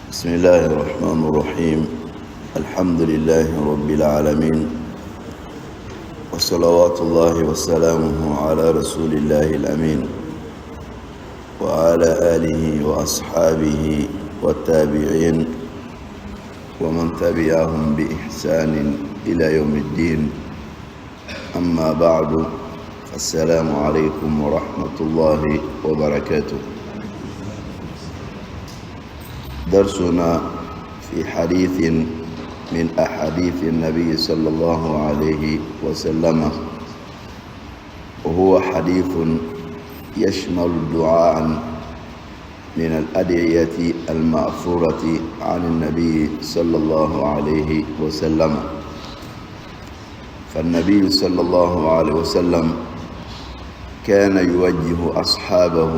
بسم الله الرحمن الرحيم. الحمد لله رب العالمين، وصلوات الله وسلامه على رسول الله الأمين وعلى آله وأصحابه والتابعين ومن تبعهم بإحسان إلى يوم الدين. أما بعد، السلام عليكم ورحمة الله وبركاته. درسنا في حديث من أحاديث النبي صلى الله عليه وسلم، وهو حديث يشمل دعاء من الأدعية المأثورة عن النبي صلى الله عليه وسلم. فالنبي صلى الله عليه وسلم كان يوجه أصحابه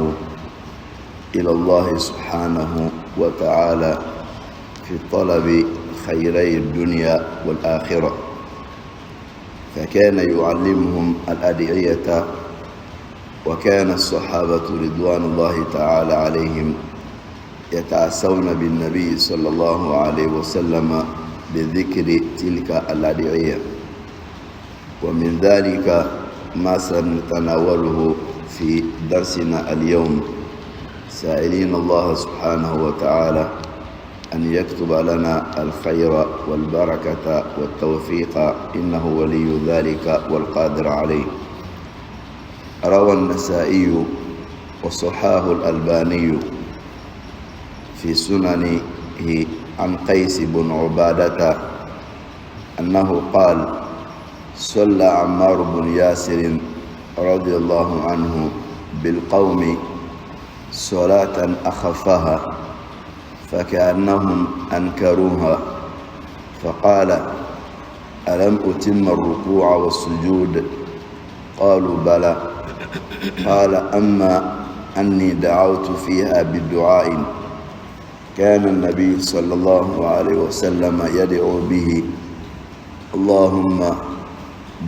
إلى الله سبحانه وتعالى في طلب خيري الدنيا والآخرة، فكان يعلمهم الأدعية، وكان الصحابة رضوان الله تعالى عليهم يتأسون بالنبي صلى الله عليه وسلم بذكر تلك الأدعية. ومن ذلك ما سنتناوله في درسنا اليوم، سائلين الله سبحانه وتعالى أن يكتب لنا الخير والبركة والتوفيق، إنه ولي ذلك والقادر عليه. روى النسائي وصححه الألباني في سننه عن قيس بن عبادة أنه قال: صلى عمار بن ياسر رضي الله عنه بالقوم صلاة أخفها فكأنهم أنكروها، فقال: ألم أتم الركوع والسجود؟ قالوا: بلى. قال: أما أني دعوت فيها بالدعاء كان النبي صلى الله عليه وسلم يدعو به: اللهم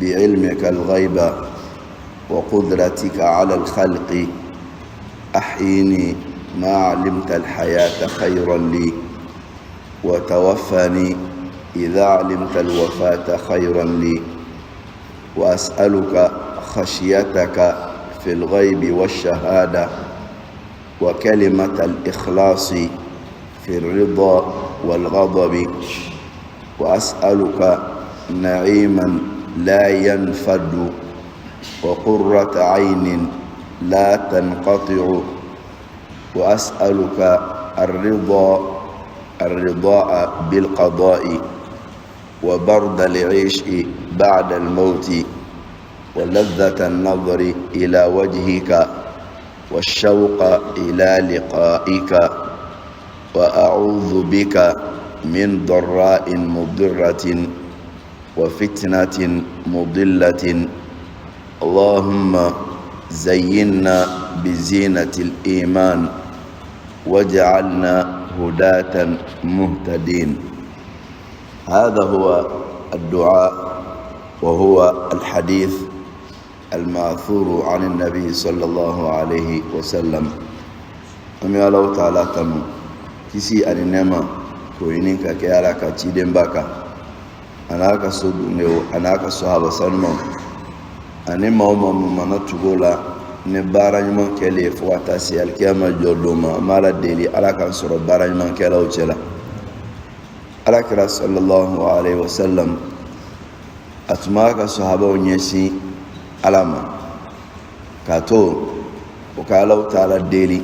بعلمك الغيب وقدرتك على الخلق أحيني ما علمت الحياة خيرا لي، وتوفني إذا علمت الوفاة خيرا لي، وأسألك خشيتك في الغيب والشهادة، وكلمة الإخلاص في الرضا والغضب، وأسألك نعيما لا ينفد، وقرة عين لا تنقطع، وأسألك الرضاء بالقضاء، وبرد العيش بعد الموت، ولذة النظر إلى وجهك، والشوق إلى لقائك، وأعوذ بك من ضراء مضرة وفتنة مضلة. اللهم زينا بزينة الإيمان واجعلنا هداة مهتدين. هذا هو الدعاء، وهو الحديث المأثور عن النبي صلى الله عليه وسلم. أمي الله تعالى تنو كسي أنما كوينينك كيالا كتيدن باكا أناك صدونيو أناك صحابة سلمان ani mauma mana tugola ne bara nyuma kele fo atasi alkiyama jodoma mala deli ala kan soro bara nyuma kele o cela. Alakira sallallahu alaihi wasallam atuma ka sahaba onyesi alama kato o ka Allah taala deli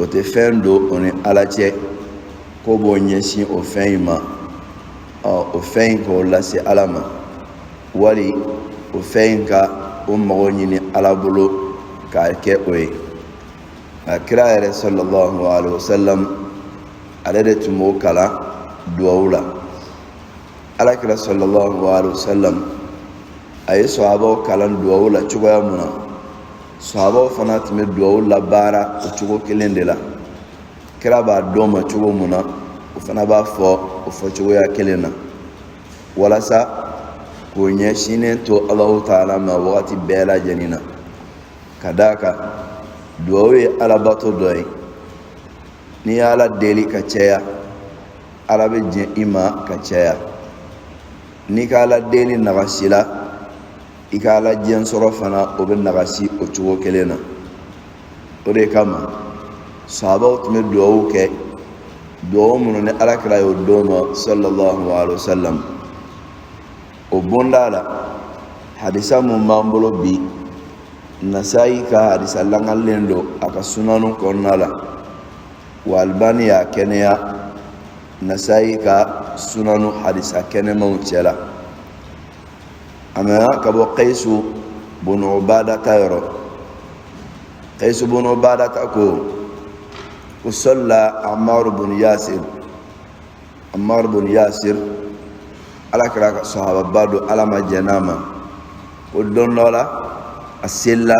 o te fendo oni alache ko bo onyesi o feima o fein ko lasi alama wali o fɛn ka o mago ɲini ala bolo k'a kɛ o ye. nka kira yɛrɛ sallallahu alaihi wasallam ale de tun b'o kalan duwawu la. alakira sallallahu alaihi wasallam a ye sahabaw kalan duwawu la cogoya mun na, sahabaw fana tun bɛ duwawu la baara o cogo kelen de la. kira b'a dɔn ma cogo mun na, o fana b'a fɔ o fɔcogoya kelen na, walasa ko ɲɛsinnen to Allahu Taala ma wagati bɛɛ lajɛlen na. Ka d'a kan duwawu ye alabato dɔ ye, ni ala deli ka caya ala be jin ima ka caya ni ka ala deli nagasila i ka ala jin sɔrɔ fana o be nagasi o cogo kelen na o de kama sahabaw tun be duwawu kɛ duwawu minnu ni alakira y'o d'o ma sallallahu alaihi wasallam o bonda la hadisa mun b'an bolo bi Nasa'i ka hadisa langalen do a ka sunanu kɔnɔna la wa Albani y'a kɛnɛya Nasa'i ka sunanu hadisa kɛnɛmaw cɛla a mɛna ka bɔ Qaysu bunu Ubadata yɔrɔ Qaysu bunu Ubadata ko salla Ammar bin Yasir alakira ka sahaba bado alama janama o don dola asilla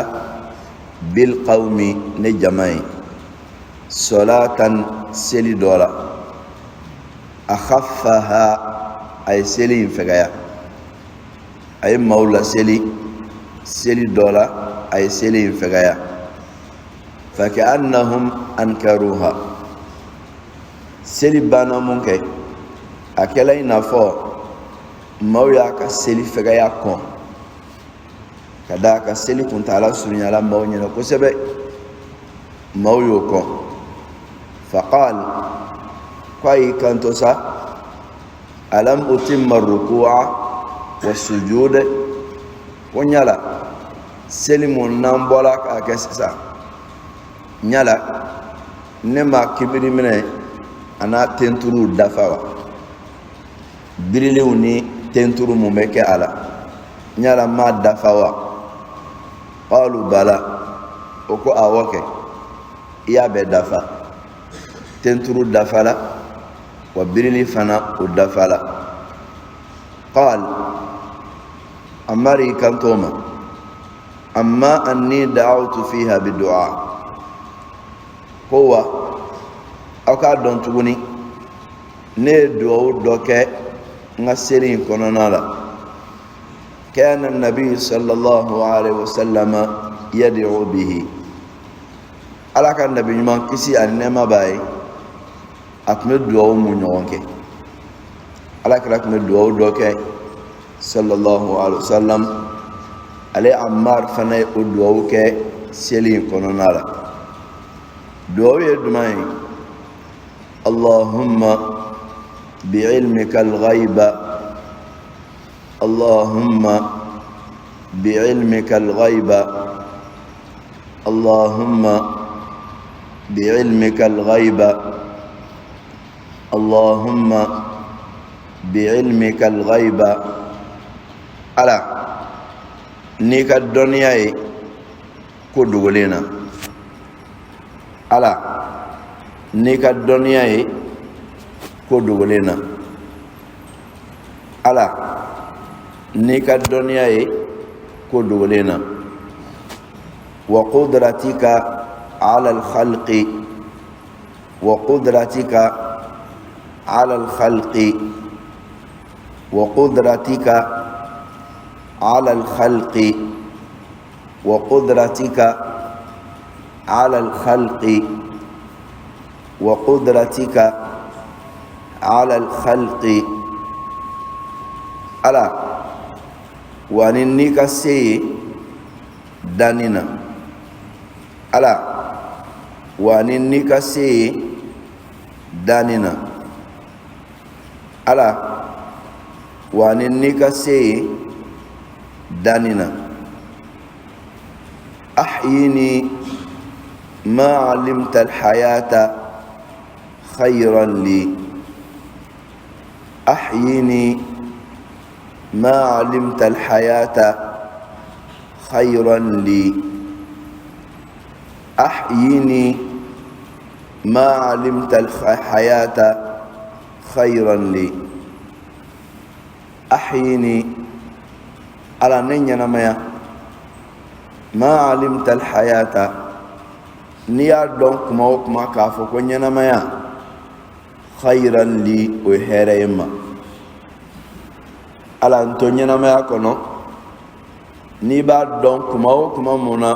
bil qawmi ne jamai salatan seli dola akhaffaha ay seli fegaya ay maula seli dola ay seli fegaya فكأنهم أنكروها سلي بانا منك أكلا ينفع مويا كسلي فغايا كون كدا كسلي كنت على سنيا لا مويا نكسب مويو كون فقال كاي كانتوسا ألم أتم الركوع والسجود ونيالا سلي من نامبولا كاكسسا nyala nema kibiri mine ana tenturu dafawa biriliw ni tenturu mun bɛ kɛ a la nyala ma dafawa qalu bala o ko awɔ kɛ i y'a bɛɛ dafa tenturu dafala wa birili fana o dafala qal amari kanto ma amma anni da'awtu fiha bidu'a kowa aw k'a dɔn tuguni ne ye duwawu dɔ kɛ n ka seli in kɔnɔna la kana nabi sallallahu alaihi wasallam yad'u bihi ala ka nabi ɲuman kisi ani nɛɛma b'a ye a tun bɛ duwawu mun ɲɔgɔn kɛ ala kira tun bɛ duwawu dɔ kɛ sallallahu alaihi wasallam ale Ammar fana ye o duwawu kɛ seli in kɔnɔna la duwawu ye duman ye allahumma bi'ilmika al-ghayba allahumma bi'ilmika al-ghayba allahumma bi'ilmika al-ghayba allahumma bi'ilmika al-ghayba ala ni ka dɔnniya ye ko dogolen na ala ni ka dɔnniya ye ko dogolen na ala ni ka dɔnniya ye ko dogolen na wa qudratika ala al-khalqi wa qudratika ala al-khalqi wa qudratika ala al-khalqi wa qudratika على الخلق وقدرتك على الخلق ألا واننك سي داننا ألا واننك سي داننا ألا واننك سي داننا أحيني ما علمت الحياة خيرا لي أحيني ما علمت الحياة خيرا لي أحيني ما علمت الحياة خيرا لي أحيني على نينا ما علمت الحياة ni y'a dɔn kuma o kuma k'a fɔ ko ɲɛnamaya khayran li o ye hɛrɛ ye ma ala n to ɲɛnamaya kɔnɔ n'i b'a dɔn kuma o kuma mun na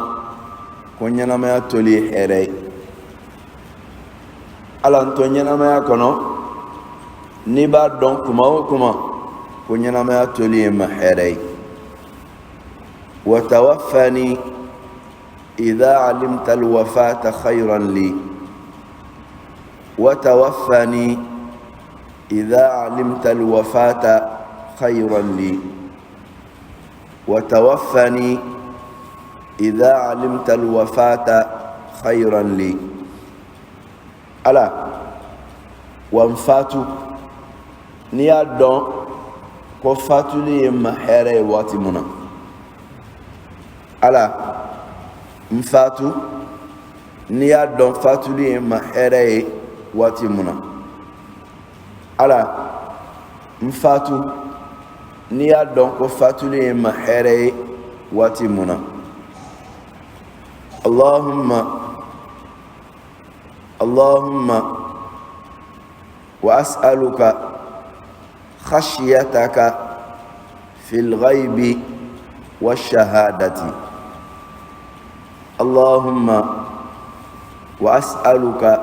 ko ɲɛnamaya toli ye hɛrɛ ye ala to ɲɛnamaya kɔnɔ n'i b'a dɔn kuma o kuma ko ɲɛnamaya toli ye ma hɛrɛ ye wa tawaffani idha alimta alwafata khayran li wa tawaffani idha alimta alwafata khayran li wa tawaffani idha alimta alwafata khayran li ala wa mfatu ni y'a dɔn ko fatuli ye ma hɛrɛ ye waati mun na ala mfatu ni y'a dɔn fatuli ye ma hɛrɛ ye waati mun na ala mfatu ni y'a dɔn ko fatuli ye ma hɛrɛ ye waati mun na Allahumma wa as'aluka khashyataka fil ghaibi wash-shahadati Allahumma wa as'aluka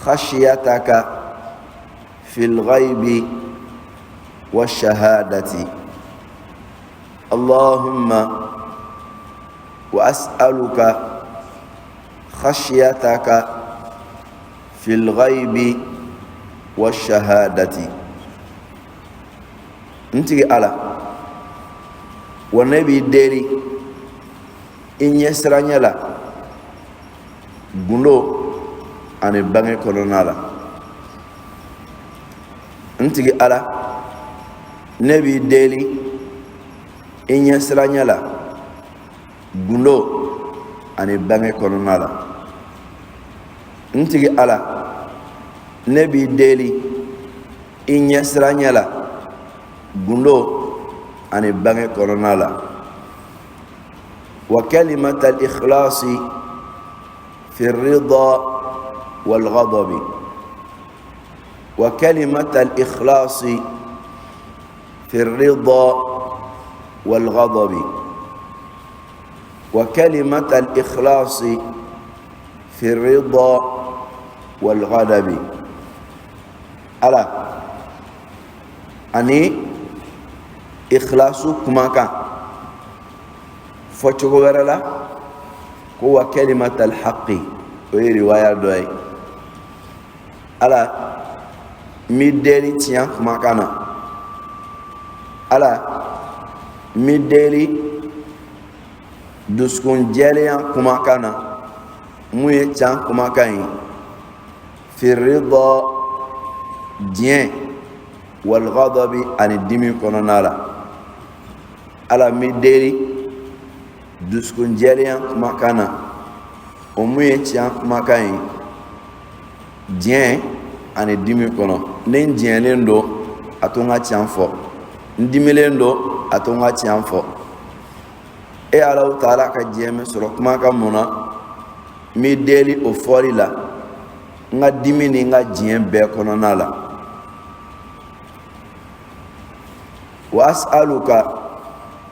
khashyataka fil ghaibi wash-shahadati Allahumma wa as'aluka khashyataka fil ghaibi wash-shahadati ntigi ala wa nabi deri inye siranyala gundo ani bange kolonala ntigi ala nabi deri inye siranyala gundo ani bange kolonala ntigi ala nabi deli inye siranyala gundo ani bange kolonala wa kalimat al-ikhlas fi ar-ridha wal ghadab wa kalimat al-ikhlas fi ar-ridha wal ghadab wa kalimat al-ikhlas fi ar-ridha wal ghadab ala ani ikhlasu kumaka fo cogo wɛrɛ la ko wa kalimat alhaqi o ye riwaya dɔ ye ala mi deli tiɲɛ kumakan na ala mi deli dusukun jɛlenya kumakan na mun ye can kumakan ye fi ridha diɲɛ wal ghadabi ani dimi kɔnɔna la ala mi deli dusukun jɛlenya kumakan na o mun ye tiɲɛ kumakan ye diɲɛ ani dimi kɔnɔ ni n diɲɛlen don a to n ka tiɲɛ fɔ n dimilen don a to n ka tiɲɛ fɔ e Alahu Taala ka diɲɛ min sɔrɔ kumakan mun na mi deli o fɔli la n ka dimi ni n ka diɲɛ bɛɛ kɔnɔna la wa as'aluka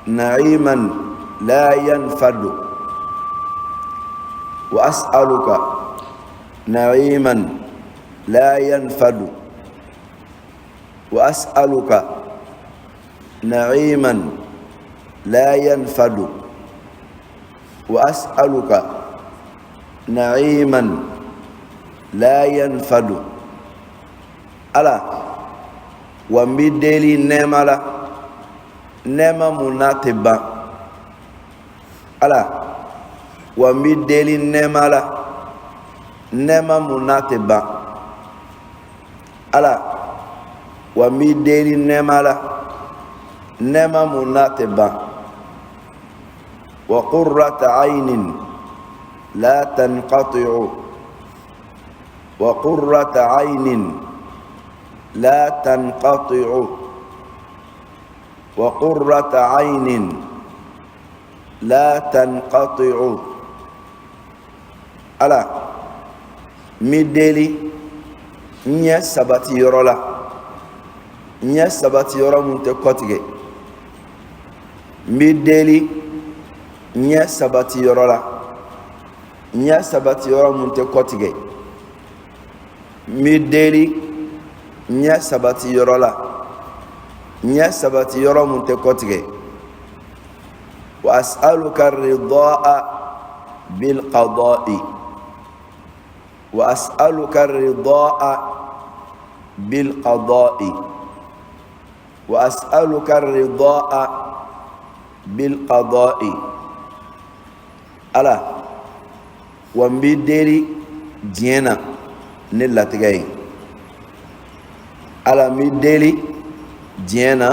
na'iman la yanfadu wa as'aluka na'iman la yanfadu wa as'aluka na'iman la yanfadu wa as'aluka na'iman la yanfadu ala wa mbi deli nema la nema munate ban ala wa mbi deli nema la nema munate ban ala wa mbi deli nema la nema munate ban wa qurrata aynin la tanqati'u wa qurrata aynin la tanqati'u wa qurrata aynin la tanqati'u ala mi deli ɲɛ sabati yɔrɔ la ɲɛ sabati yɔrɔ mun tɛ kɔtigɛ mi deli ɲɛ sabati yɔrɔ la ɲɛ sabati yɔrɔ mun tɛ kɔtigɛ mideli nya sabati yorola nya sabati yoro mun te kotige wa as'aluka ar-ridha bil qada'i wa as'aluka ar-ridha bil qada'i wa as'aluka ar-ridha bil qada'i ala wa mideli diena ne latigay ala mideli diena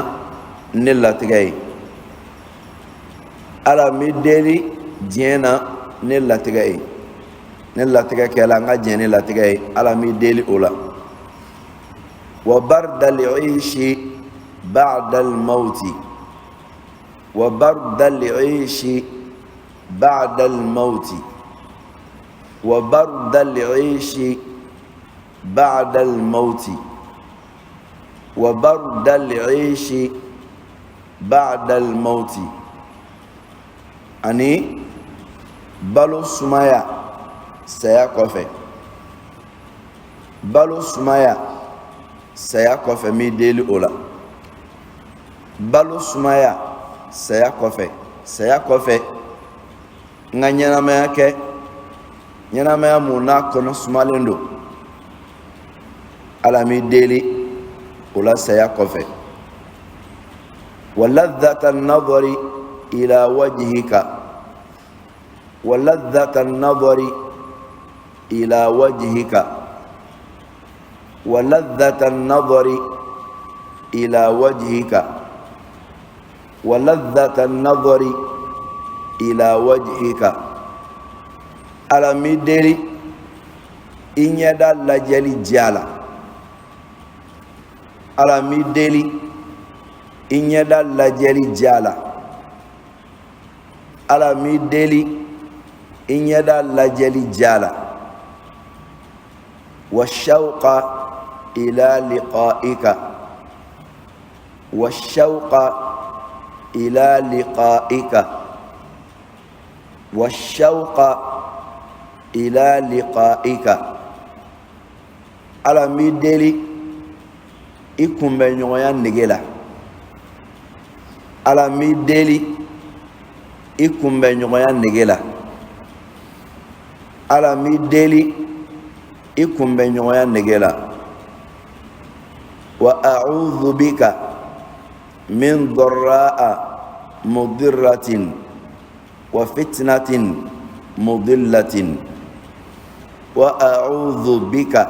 ne latigay ala mideli diena ne latigay ne latiga kala nga jeni latigay ala mideli ola wa bardal 'ishi ba'da al-mauti wa bardal 'ishi ba'da al-mauti wa bardal 'ishi ba'da al-mauti wa bardal 'ishi ba'da al-mauti ani balo sumaya saya kofe balo sumaya saya kofe mi deli ola balo sumaya saya kofe nga ɲanamaya kɛ ɲanamaya mun n'a kɔnɔ sumalen don ala mi deli ola saya kɔfɛ wa ladhata an-nadhari ila wajhika wa ladhata an-nadhari ila wajhika wa ladhata an-nadhari ila wajhika wa ladhata an-nadhari ila wajhika ala mi deli inyada lajali jala ala mi deli inyada lajali jala ala mi deli inyada lajali jala washauqa ila liqa'ika washauqa ila liqa'ika washauqa ila liqa'ika ala mi deli ikumbe ɲɔgɔnya nege la ala mi deli ikumbe ɲɔgɔnya nege la ala mi deli ikumbe ɲɔgɔnya nege la wa a'udhu bika min dharra'a mudirratin wa fitnatin mudillatin wa a'udhu bika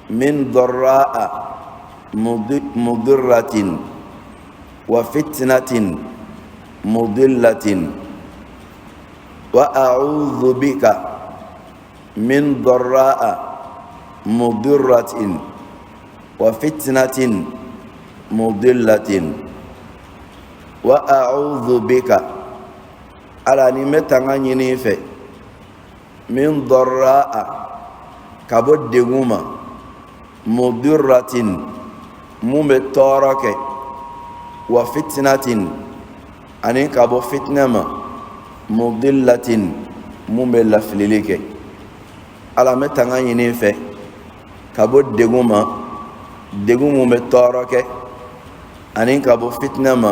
min dharra'a mudirratin wa fitnatin mudillatin wa a'udhu bika min dharra'a mudirratin wa fitnatin mudillatin wa a'udhu bika ala ni metanga ɲini fɛ min dharra'a kabo deguma mudirratin mun bɛ tɔɔrɔ kɛ wa fitnatin ani kabo fitna ma mudillatin mun bɛ lafilili kɛ ala me tanga ɲini fɛ kabo deguma degun mun bɛ tɔɔrɔ kɛ ani kabo fitna ma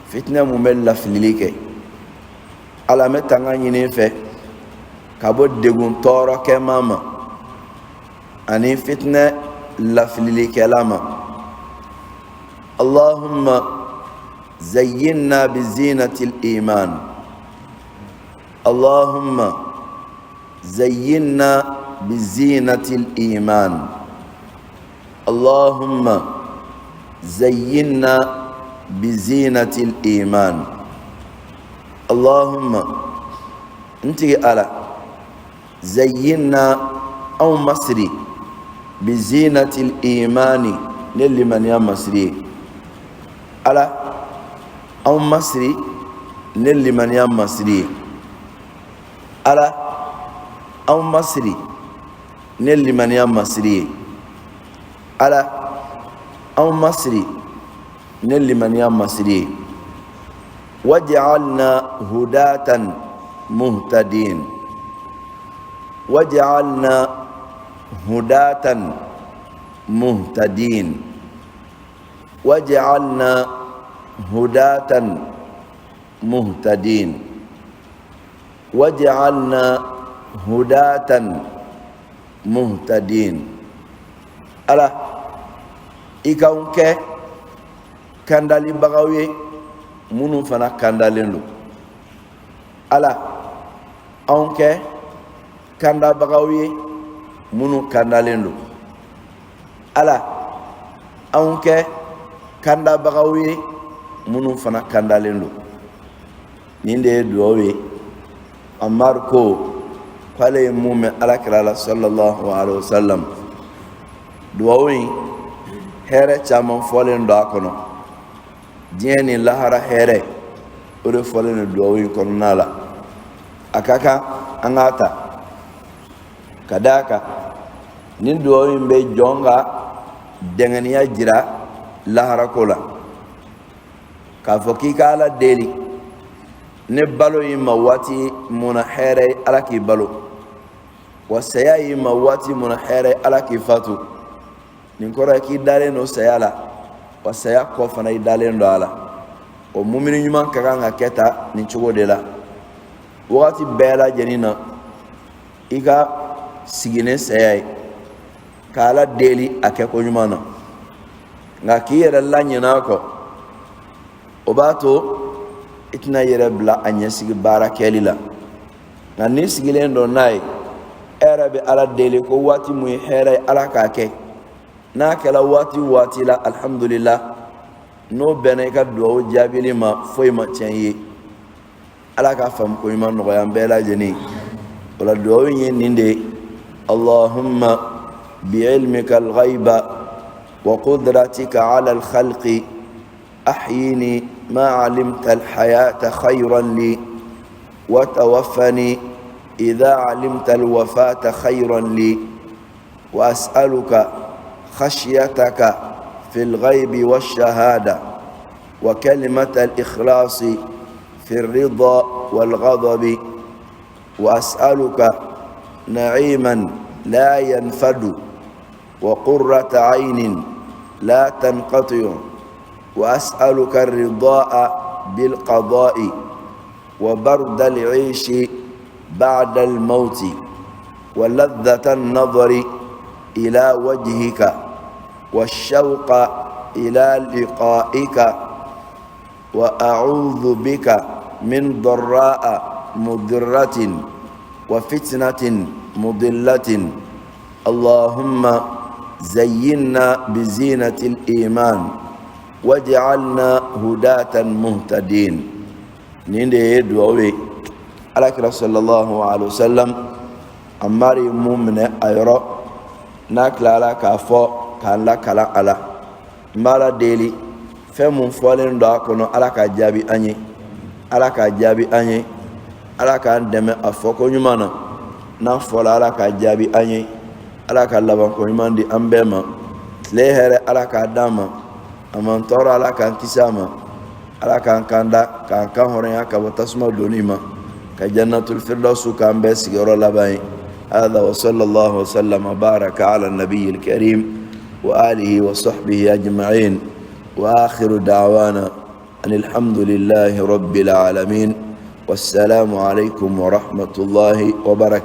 fitna mun bɛ lafilili kɛ ala me tanga ɲini fɛ kabo degun tɔɔrɔ kɛ ma ani fitna lafilili kɛla ma Allahumma zayyinna bizinatil iman Allahumma zayyinna bizinatil iman Allahumma zayyinna bizinatil iman Allahumma ntigi ala zayyinna aw masri bizinatil imani nelimaniya masri ala aw masri nelimaniya masri ala aw masri nelimaniya masri ala aw masri nelimaniya masri waj'alna hudatan muhtadin waj'alna هداة مهتدين واجعلنا هداة مهتدين واجعلنا هداة مهتدين ألا إكاونك كاندالي بغاوي منو فنا كاندالين لو ألا أونك كاندا بغاوي منو كاندالين لو ألا أونك كاندا بغاوي منو فنا كاندالين لو نيندي دووي أماركو قال مومن على كلا صلى الله عليه وسلم دووي هيرة چامن فولين داكونو ديني لهارا هيرة ودو فولين دووي كونالا أكاكا أنغاتا كداكا نين دووي مبي جونغا دنغنيا جرا لهارا كولا كافوكي كالا ديلي ne balo yi ma wati muna here ala ki balo wa saya yi ma wati muna here ala ki fatu nin kora ki dale no saya la wa saya ko fana yi dale ndo ala o mumini nyuma kaka nga keta ni chugo de la wati bela jenina iga sigine saya kala deli ake ko nyuma na nga ki yera la nyina ko obato itna yere bla anya sigi bara kelila na ni sigile ndo nai arabe ala dele ko wati mu here ala ka ke na kala wati la alhamdulillah no bene ka do jabili ma foy ma tianye ala ka fam ko man no yam bela jeni wala do yin ninde allahumma bi ilmika al-ghaiba wa qudratika ala al-khalqi أحيني ما علمت الحياة خيرا لي وتوفني إذا علمت الوفاة خيرا لي وأسألك خشيتك في الغيب والشهادة وكلمة الإخلاص في الرضا والغضب وأسألك نعيما لا ينفد وقرة عين لا تنقطع وأسألك الرضاء بالقضاء وبرد العيش بعد الموت ولذة النظر إلى وجهك والشوق إلى لقائك وأعوذ بك من ضراء مضرة وفتنة مضلة اللهم زينا بزينة الإيمان واجعلنا هداة مهتدين نيندي دووي على صلى الله عليه وسلم أماري مؤمن أيرو ناكلا على كافو كان لا كلا على مالا ديلي فمن فولين داكونو على كجابي أني على كجابي أني على كان دم أفوكو نيمانا نفول على كجابي أني على كلابان كونيمان دي أمبما لهر على كداما aman tora ala kan kisama ala kan kanda kan kan horen aka watasma donima ka jannatul firdaus kan be sigoro labai hada wa sallallahu wa sallama baraka ala nabiyil karim wa alihi wa sahbihi ajma'in wa akhiru da'wana alhamdulillahi rabbil alamin wassalamu alaikum wa rahmatullahi wa barakatuh.